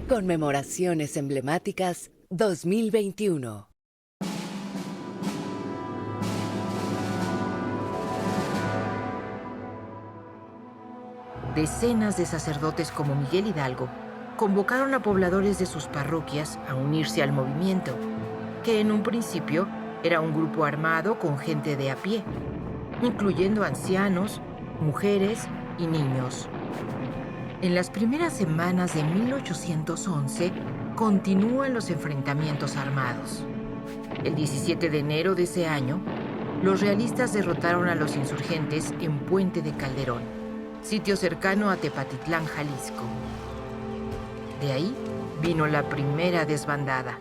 Conmemoraciones emblemáticas 2021. Decenas de sacerdotes como Miguel Hidalgo convocaron a pobladores de sus parroquias a unirse al movimiento, que en un principio era un grupo armado con gente de a pie, incluyendo ancianos, mujeres y niños. En las primeras semanas de 1811 continúan los enfrentamientos armados. El 17 de enero de ese año, los realistas derrotaron a los insurgentes en Puente de Calderón, sitio cercano a Tepatitlán, Jalisco. De ahí vino la primera desbandada.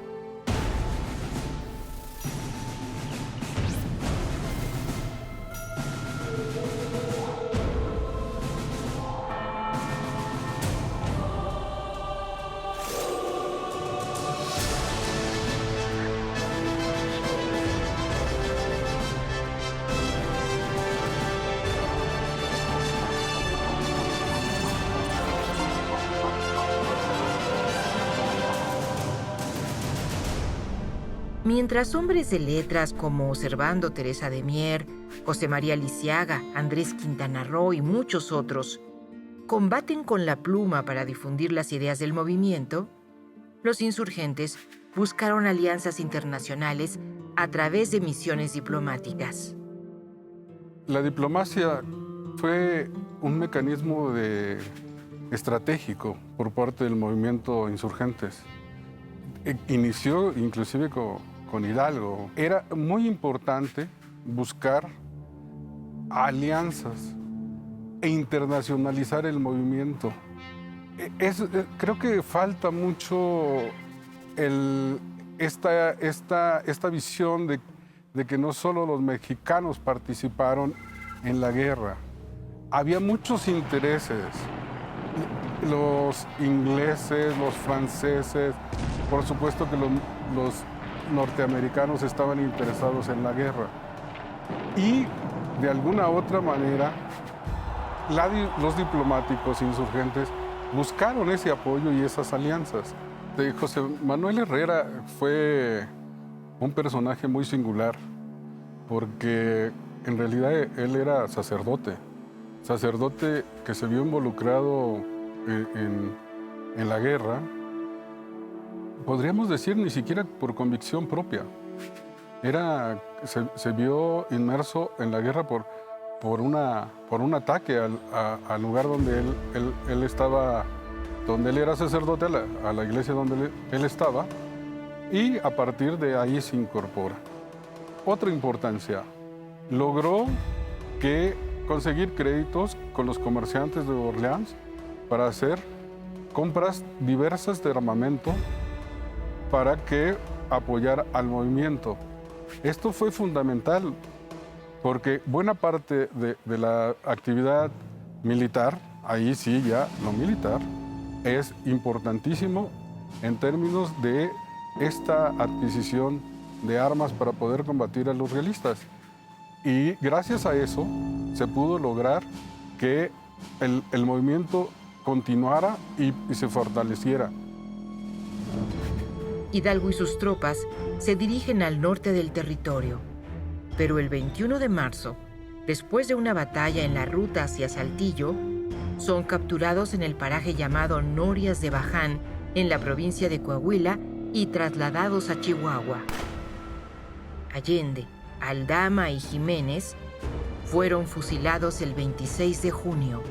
Mientras hombres de letras como Servando Teresa de Mier, José María Lisiaga, Andrés Quintana Roo y muchos otros combaten con la pluma para difundir las ideas del movimiento, los insurgentes buscaron alianzas internacionales a través de misiones diplomáticas. La diplomacia fue un mecanismo estratégico por parte del movimiento insurgentes. Inició inclusive con Hidalgo. Era muy importante buscar alianzas e internacionalizar el movimiento. Creo que falta mucho esta visión de que no solo los mexicanos participaron en la guerra. Había muchos intereses. Los ingleses, los franceses, por supuesto que los norteamericanos estaban interesados en la guerra. Y de alguna otra manera, los diplomáticos insurgentes buscaron ese apoyo y esas alianzas. José Manuel Herrera fue un personaje muy singular, porque en realidad él era sacerdote que se vio involucrado en la guerra, podríamos decir ni siquiera por convicción propia. Se vio inmerso en la guerra por un ataque al lugar donde él estaba, donde él era sacerdote, a la iglesia donde él estaba, y a partir de ahí se incorpora. Otra importancia, logró conseguir créditos con los comerciantes de Orleans para hacer compras diversas de armamento para que apoyara al movimiento. Esto fue fundamental porque buena parte de la actividad militar, ahí sí ya lo militar, es importantísimo en términos de esta adquisición de armas para poder combatir a los realistas. Y gracias a eso se pudo lograr que el movimiento continuara y se fortaleciera. Hidalgo y sus tropas se dirigen al norte del territorio, pero el 21 de marzo, después de una batalla en la ruta hacia Saltillo, son capturados en el paraje llamado Norias de Baján, en la provincia de Coahuila, y trasladados a Chihuahua. Allende, Aldama y Jiménez fueron fusilados el 26 de junio.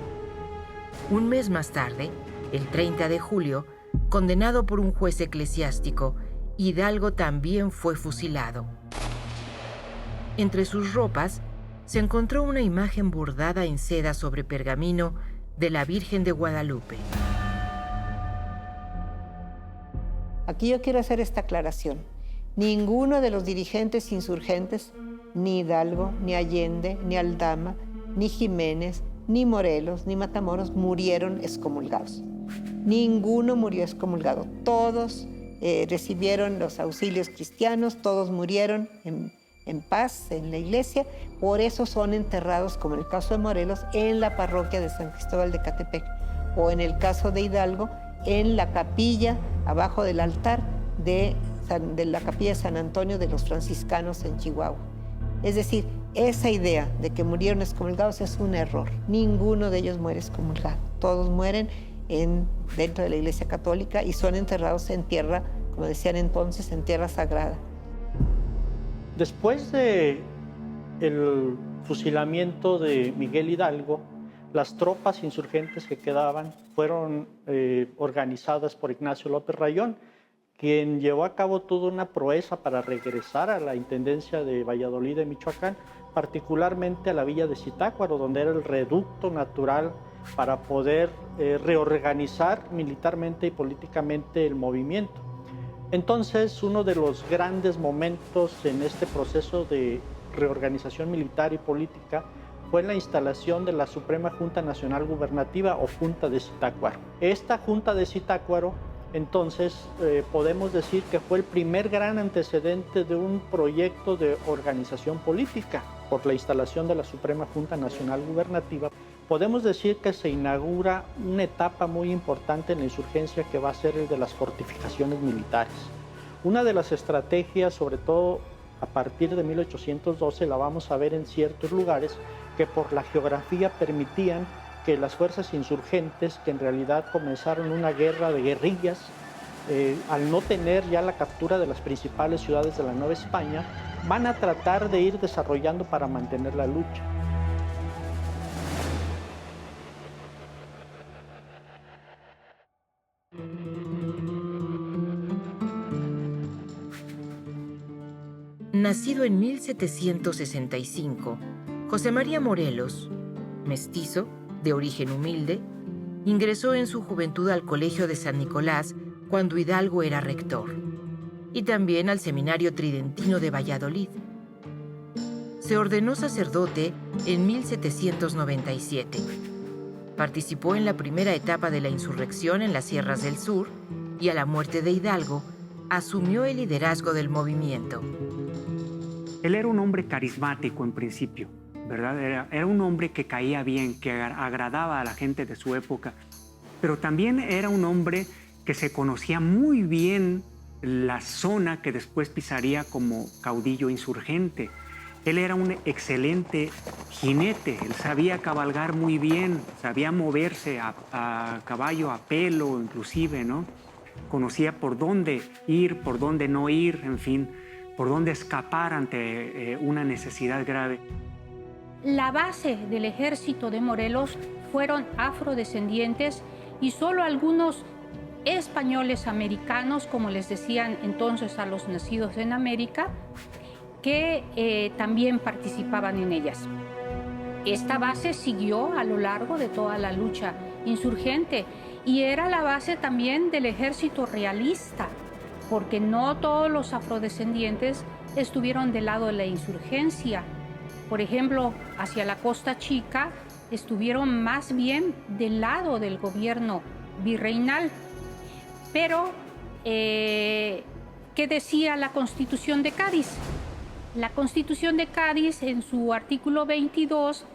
Un mes más tarde, el 30 de julio, condenado por un juez eclesiástico, Hidalgo también fue fusilado. Entre sus ropas se encontró una imagen bordada en seda sobre pergamino de la Virgen de Guadalupe. Aquí yo quiero hacer esta aclaración. Ninguno de los dirigentes insurgentes, ni Hidalgo, ni Allende, ni Aldama, ni Jiménez, ni Morelos, ni Matamoros, murieron excomulgados. Ninguno murió excomulgado. Todos recibieron los auxilios cristianos, todos murieron en paz en la iglesia. Por eso son enterrados, como en el caso de Morelos, en la parroquia de San Cristóbal de Catepec, o en el caso de Hidalgo, en la capilla, abajo del altar de la capilla de San Antonio de los franciscanos en Chihuahua. Es decir, esa idea de que murieron excomulgados es un error. Ninguno de ellos muere excomulgado. Todos mueren dentro de la Iglesia Católica y son enterrados en tierra, como decían entonces, en tierra sagrada. Después del fusilamiento de Miguel Hidalgo, las tropas insurgentes que quedaban fueron organizadas por Ignacio López Rayón, quien llevó a cabo toda una proeza para regresar a la intendencia de Valladolid de Michoacán, particularmente a la villa de Zitácuaro, donde era el reducto natural para poder reorganizar militarmente y políticamente el movimiento. Entonces, uno de los grandes momentos en este proceso de reorganización militar y política fue la instalación de la Suprema Junta Nacional Gubernativa o Junta de Zitácuaro. Esta Junta de Zitácuaro, entonces, podemos decir que fue el primer gran antecedente de un proyecto de organización política. Por la instalación de la Suprema Junta Nacional Gubernativa, podemos decir que se inaugura una etapa muy importante en la insurgencia, que va a ser el de las fortificaciones militares. Una de las estrategias, sobre todo a partir de 1812, la vamos a ver en ciertos lugares que por la geografía permitían que las fuerzas insurgentes, que en realidad comenzaron una guerra de guerrillas, al no tener ya la captura de las principales ciudades de la Nueva España, van a tratar de ir desarrollando para mantener la lucha. Nacido en 1765, José María Morelos, mestizo, de origen humilde, ingresó en su juventud al Colegio de San Nicolás cuando Hidalgo era rector, y también al Seminario Tridentino de Valladolid. Se ordenó sacerdote en 1797. Participó en la primera etapa de la insurrección en las Sierras del Sur y a la muerte de Hidalgo asumió el liderazgo del movimiento. Él era un hombre carismático en principio, ¿verdad? Era un hombre que caía bien, que agradaba a la gente de su época, pero también era un hombre que se conocía muy bien la zona que después pisaría como caudillo insurgente. Él era un excelente jinete, él sabía cabalgar muy bien, sabía moverse a caballo, a pelo inclusive, ¿no? Conocía por dónde ir, por dónde no ir, en fin, por dónde escapar ante una necesidad grave. La base del ejército de Morelos fueron afrodescendientes y solo algunos españoles americanos, como les decían entonces a los nacidos en América, que también participaban en ellas. Esta base siguió a lo largo de toda la lucha insurgente y era la base también del ejército realista, porque no todos los afrodescendientes estuvieron del lado de la insurgencia. Por ejemplo, hacia la Costa Chica estuvieron más bien del lado del gobierno virreinal. Pero, ¿qué decía la Constitución de Cádiz? La Constitución de Cádiz, en su artículo 22,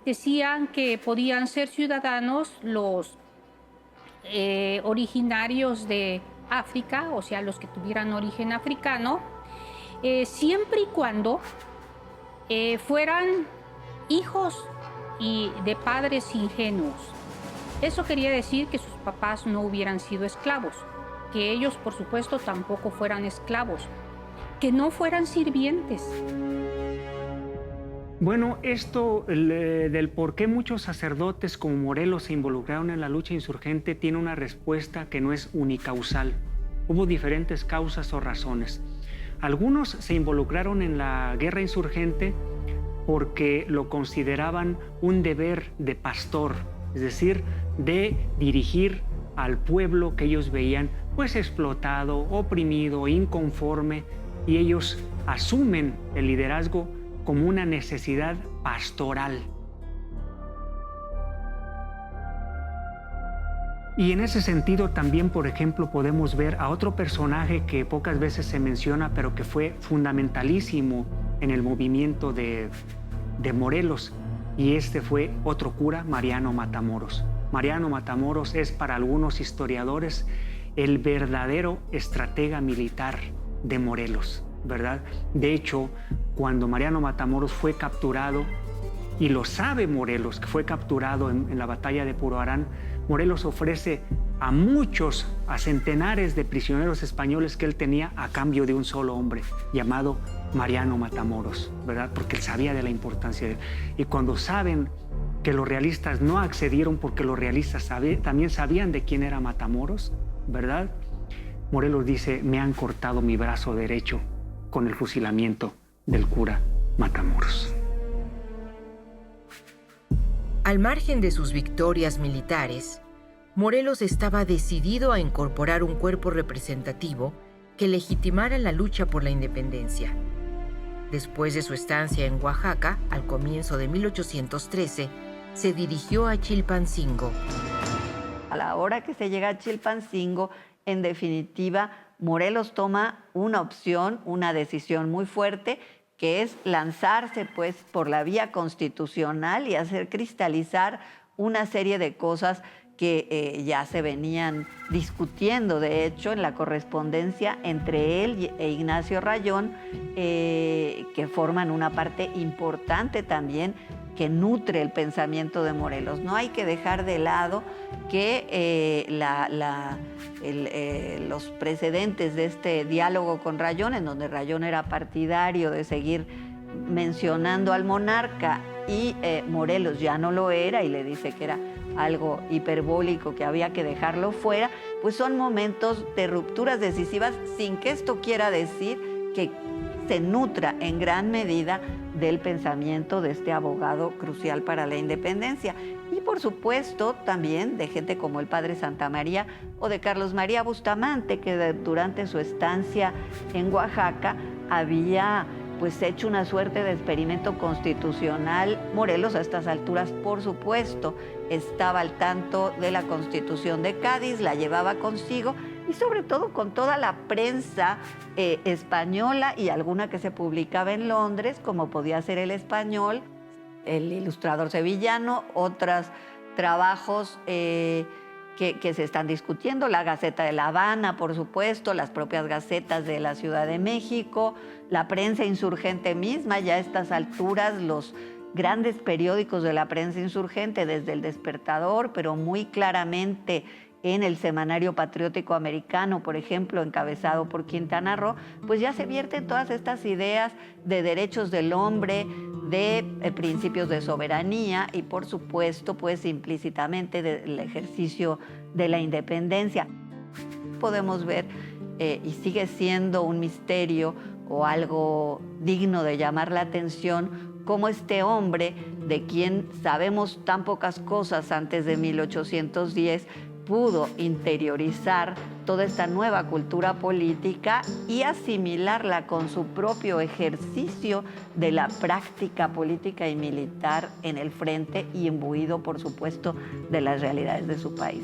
decían que podían ser ciudadanos los originarios de África, o sea, los que tuvieran origen africano, siempre y cuando fueran hijos de padres ingenuos. Eso quería decir que sus papás no hubieran sido esclavos, que ellos, por supuesto, tampoco fueran esclavos, que no fueran sirvientes. Bueno, esto del por qué muchos sacerdotes como Morelos se involucraron en la lucha insurgente tiene una respuesta que no es unicausal. Hubo diferentes causas o razones. Algunos se involucraron en la guerra insurgente porque lo consideraban un deber de pastor, es decir, de dirigir al pueblo que ellos veían pues explotado, oprimido, inconforme, y ellos asumen el liderazgo como una necesidad pastoral. Y en ese sentido también, por ejemplo, podemos ver a otro personaje que pocas veces se menciona, pero que fue fundamentalísimo en el movimiento de Morelos, y este fue otro cura, Mariano Matamoros. Mariano Matamoros es para algunos historiadores el verdadero estratega militar de Morelos, ¿verdad? De hecho, cuando Mariano Matamoros fue capturado, y lo sabe Morelos, que fue capturado en la batalla de Puroarán, Morelos ofrece a centenares de prisioneros españoles que él tenía a cambio de un solo hombre, llamado Mariano Matamoros, ¿verdad? Porque él sabía de la importancia de él. Y cuando saben que los realistas no accedieron porque los realistas también sabían de quién era Matamoros, ¿verdad? Morelos dice, me han cortado mi brazo derecho con el fusilamiento del cura Matamoros. Al margen de sus victorias militares, Morelos estaba decidido a incorporar un cuerpo representativo que legitimara la lucha por la independencia. Después de su estancia en Oaxaca, al comienzo de 1813, se dirigió a Chilpancingo. A la hora que se llega a Chilpancingo, en definitiva, Morelos toma una opción, una decisión muy fuerte, que es lanzarse pues, por la vía constitucional y hacer cristalizar una serie de cosas que ya se venían discutiendo, de hecho, en la correspondencia entre él e Ignacio Rayón, que forman una parte importante también que nutre el pensamiento de Morelos. No hay que dejar de lado que los precedentes de este diálogo con Rayón, en donde Rayón era partidario de seguir mencionando al monarca y Morelos ya no lo era y le dice que era algo hiperbólico, que había que dejarlo fuera, pues son momentos de rupturas decisivas, sin que esto quiera decir que se nutra en gran medida del pensamiento de este abogado crucial para la independencia. Y por supuesto también de gente como el padre Santamaría o de Carlos María Bustamante, que durante su estancia en Oaxaca había pues hecho una suerte de experimento constitucional. Morelos a estas alturas, por supuesto, estaba al tanto de la Constitución de Cádiz, la llevaba consigo y sobre todo con toda la prensa española y alguna que se publicaba en Londres, como podía ser El Español, El Ilustrador Sevillano, otros trabajos que se están discutiendo, la Gaceta de La Habana, por supuesto, las propias gacetas de la Ciudad de México, la prensa insurgente misma, ya a estas alturas los grandes periódicos de la prensa insurgente, desde El Despertador, pero muy claramente en el Semanario Patriótico Americano, por ejemplo, encabezado por Quintana Roo, pues ya se vierten todas estas ideas de derechos del hombre, de principios de soberanía y, por supuesto, pues implícitamente del ejercicio de la independencia. Podemos ver, y sigue siendo un misterio o algo digno de llamar la atención, cómo este hombre, de quien sabemos tan pocas cosas antes de 1810, pudo interiorizar toda esta nueva cultura política y asimilarla con su propio ejercicio de la práctica política y militar en el frente y imbuido, por supuesto, de las realidades de su país.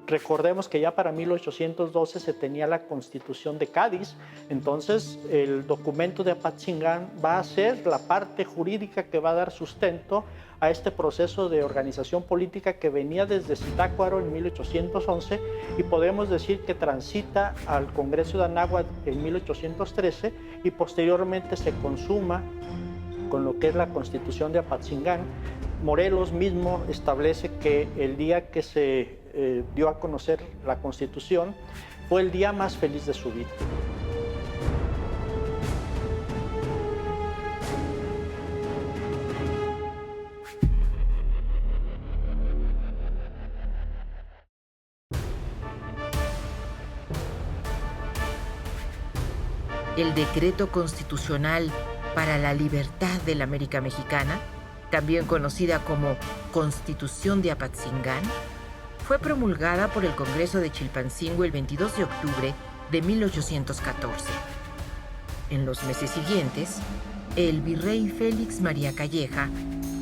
Recordemos que ya para 1812 se tenía la Constitución de Cádiz, entonces el documento de Apatzingán va a ser la parte jurídica que va a dar sustento a este proceso de organización política que venía desde Zitácuaro en 1811 y podemos decir que transita al Congreso de Anáhuac en 1813 y posteriormente se consuma con lo que es la Constitución de Apatzingán. Morelos mismo establece que el día que se dio a conocer la Constitución fue el día más feliz de su vida. El Decreto Constitucional para la Libertad de la América Mexicana, también conocida como Constitución de Apatzingán, fue promulgada por el Congreso de Chilpancingo el 22 de octubre de 1814. En los meses siguientes, el virrey Félix María Calleja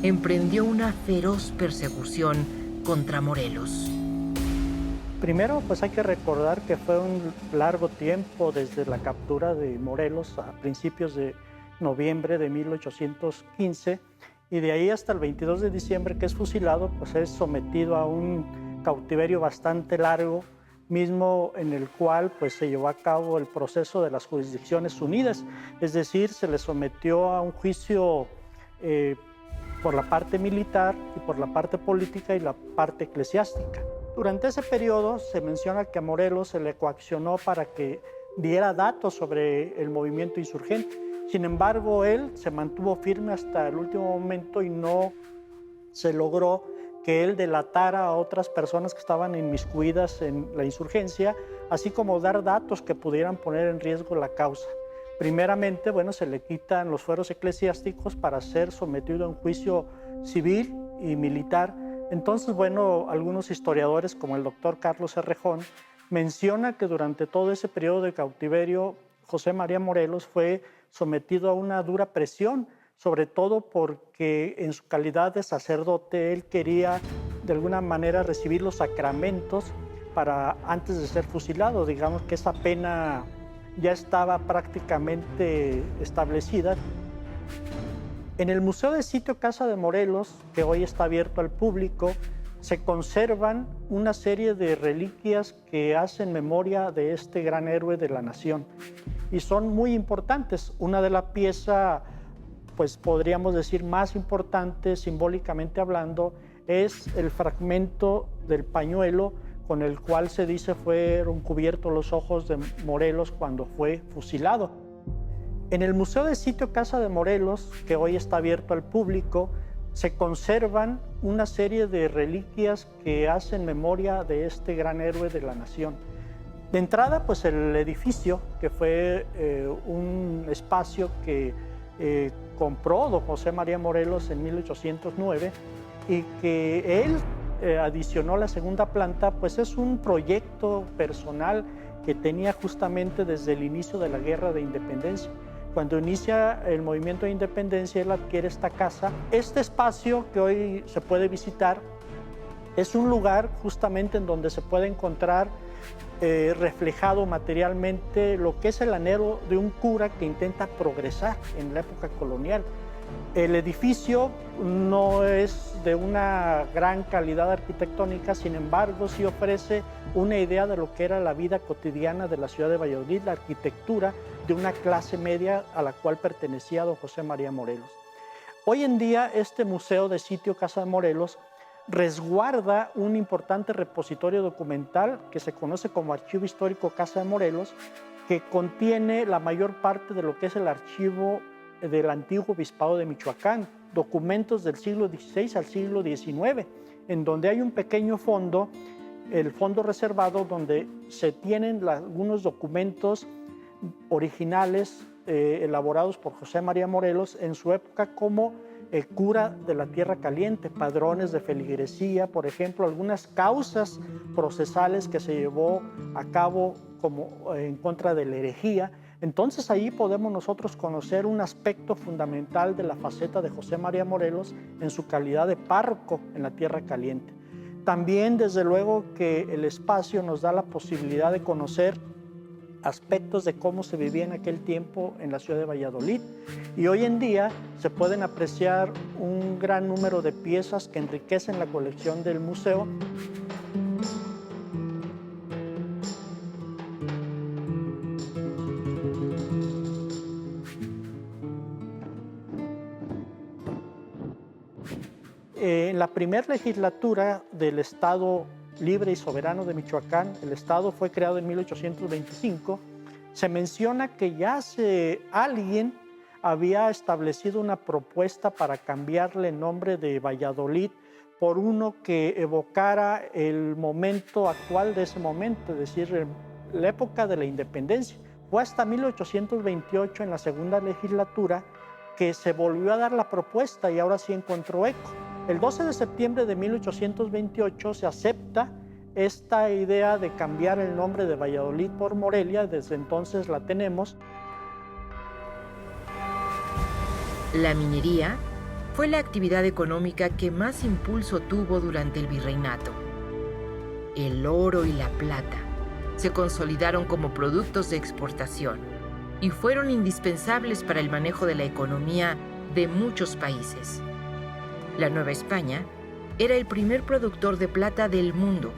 emprendió una feroz persecución contra Morelos. Primero, pues hay que recordar que fue un largo tiempo desde la captura de Morelos a principios de noviembre de 1815 y de ahí hasta el 22 de diciembre que es fusilado, pues es sometido a un cautiverio bastante largo, mismo en el cual pues se llevó a cabo el proceso de las Jurisdicciones Unidas, es decir, se le sometió a un juicio por la parte militar y por la parte política y la parte eclesiástica. Durante ese periodo se menciona que a Morelos se le coaccionó para que diera datos sobre el movimiento insurgente. Sin embargo, él se mantuvo firme hasta el último momento y no se logró que él delatara a otras personas que estaban inmiscuidas en la insurgencia, así como dar datos que pudieran poner en riesgo la causa. Primeramente, se le quitan los fueros eclesiásticos para ser sometido a un juicio civil y militar. Entonces, algunos historiadores, como el doctor Carlos Errejón, menciona que durante todo ese periodo de cautiverio, José María Morelos fue sometido a una dura presión, sobre todo porque en su calidad de sacerdote él quería de alguna manera recibir los sacramentos para antes de ser fusilado. Digamos que esa pena ya estaba prácticamente establecida. En el Museo de Sitio Casa de Morelos, que hoy está abierto al público, se conservan una serie de reliquias que hacen memoria de este gran héroe de la nación y son muy importantes. Una de las piezas, pues podríamos decir más importante simbólicamente hablando, es el fragmento del pañuelo con el cual se dice fueron cubiertos los ojos de Morelos cuando fue fusilado. En el Museo de Sitio Casa de Morelos, que hoy está abierto al público, se conservan una serie de reliquias que hacen memoria de este gran héroe de la nación. De entrada, pues el edificio, que fue un espacio que compró don José María Morelos en 1809 y que él adicionó la segunda planta, pues es un proyecto personal que tenía justamente desde el inicio de la Guerra de Independencia. Cuando inicia el movimiento de independencia, él adquiere esta casa. Este espacio que hoy se puede visitar es un lugar justamente en donde se puede encontrar reflejado materialmente lo que es el anhelo de un cura que intenta progresar en la época colonial. El edificio no es de una gran calidad arquitectónica, sin embargo, sí ofrece una idea de lo que era la vida cotidiana de la ciudad de Valladolid, la arquitectura de una clase media a la cual pertenecía don José María Morelos. Hoy en día, este Museo de Sitio Casa de Morelos resguarda un importante repositorio documental que se conoce como Archivo Histórico Casa de Morelos, que contiene la mayor parte de lo que es el archivo del antiguo obispado de Michoacán, documentos del siglo XVI al siglo XIX, en donde hay un pequeño fondo, el fondo reservado, donde se tienen algunos documentos originales elaborados por José María Morelos en su época como cura de la Tierra Caliente, padrones de feligresía, por ejemplo, algunas causas procesales que se llevó a cabo como en contra de la herejía. Entonces ahí podemos nosotros conocer un aspecto fundamental de la faceta de José María Morelos en su calidad de párroco en la Tierra Caliente. También, desde luego, que el espacio nos da la posibilidad de conocer aspectos de cómo se vivía en aquel tiempo en la ciudad de Valladolid. Y hoy en día se pueden apreciar un gran número de piezas que enriquecen la colección del museo. En la primera legislatura del Estado Libre y Soberano de Michoacán, el Estado fue creado en 1825, se menciona que ya alguien había establecido una propuesta para cambiarle el nombre de Valladolid por uno que evocara el momento actual de ese momento, es decir, la época de la independencia. Fue hasta 1828, en la segunda legislatura, que se volvió a dar la propuesta y ahora sí encontró eco. El 12 de septiembre de 1828 se acepta esta idea de cambiar el nombre de Valladolid por Morelia, desde entonces la tenemos. La minería fue la actividad económica que más impulso tuvo durante el virreinato. El oro y la plata se consolidaron como productos de exportación y fueron indispensables para el manejo de la economía de muchos países. La Nueva España era el primer productor de plata del mundo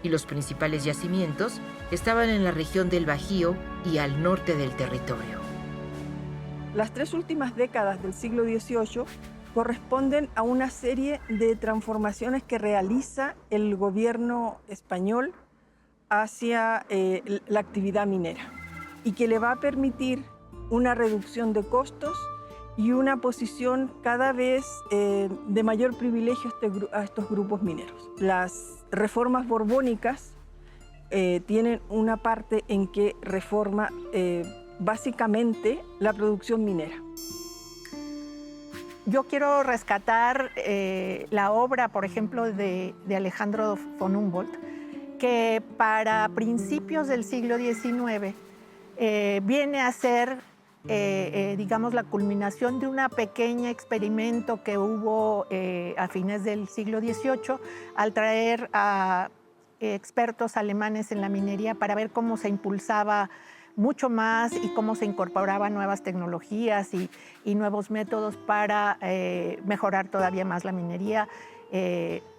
y los principales yacimientos estaban en la región del Bajío y al norte del territorio. Las 3 últimas décadas del siglo XVIII corresponden a una serie de transformaciones que realiza el gobierno español hacia la actividad minera y que le va a permitir una reducción de costos y una posición cada vez de mayor privilegio a estos grupos mineros. Las reformas borbónicas tienen una parte en que reforma básicamente la producción minera. Yo quiero rescatar la obra, por ejemplo, de Alejandro von Humboldt, que para principios del siglo XIX viene a ser, digamos, la culminación de un pequeño experimento que hubo a fines del siglo XVIII al traer a expertos alemanes en la minería para ver cómo se impulsaba mucho más y cómo se incorporaban nuevas tecnologías y nuevos métodos para mejorar todavía más la minería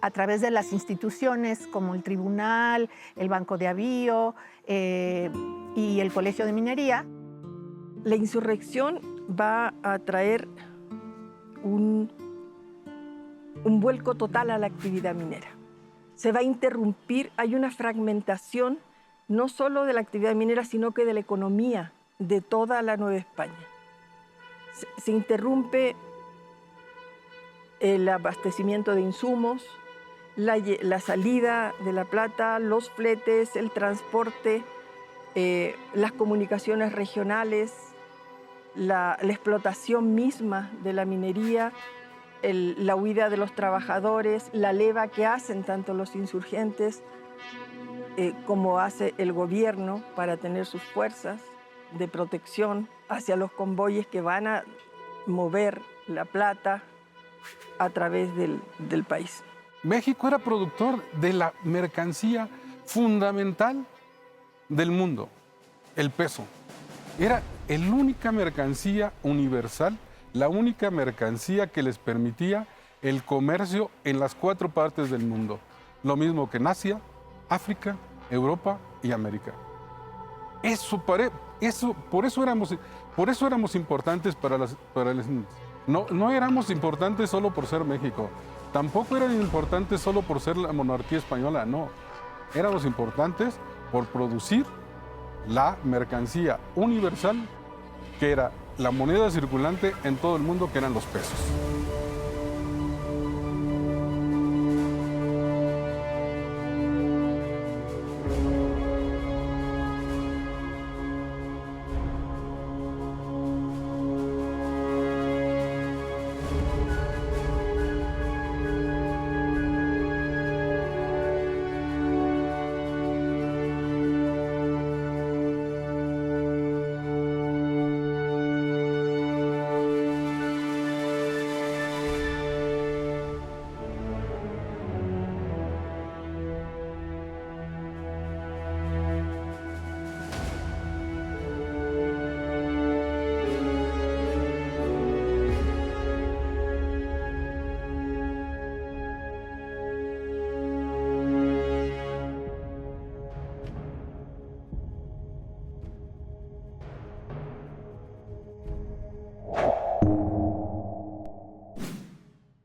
a través de las instituciones como el Tribunal, el Banco de Avío y el Colegio de Minería. La insurrección va a traer un vuelco total a la actividad minera. Se va a interrumpir, hay una fragmentación no solo de la actividad minera, sino que de la economía de toda la Nueva España. Se interrumpe el abastecimiento de insumos, la salida de la plata, los fletes, el transporte, las comunicaciones regionales, la explotación misma de la minería, la huida de los trabajadores, la leva que hacen tanto los insurgentes como hace el gobierno para tener sus fuerzas de protección hacia los convoyes que van a mover la plata a través del país. México era productor de la mercancía fundamental del mundo, el peso. Era la única mercancía universal, la única mercancía que les permitía el comercio en las 4 partes del mundo. Lo mismo que en Asia, África, Europa y América. Por eso éramos importantes para las no éramos importantes solo por ser México, tampoco eran importantes solo por ser la monarquía española, no. Éramos importantes por producir la mercancía universal, que era la moneda circulante en todo el mundo, que eran los pesos.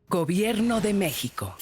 Gobierno de México.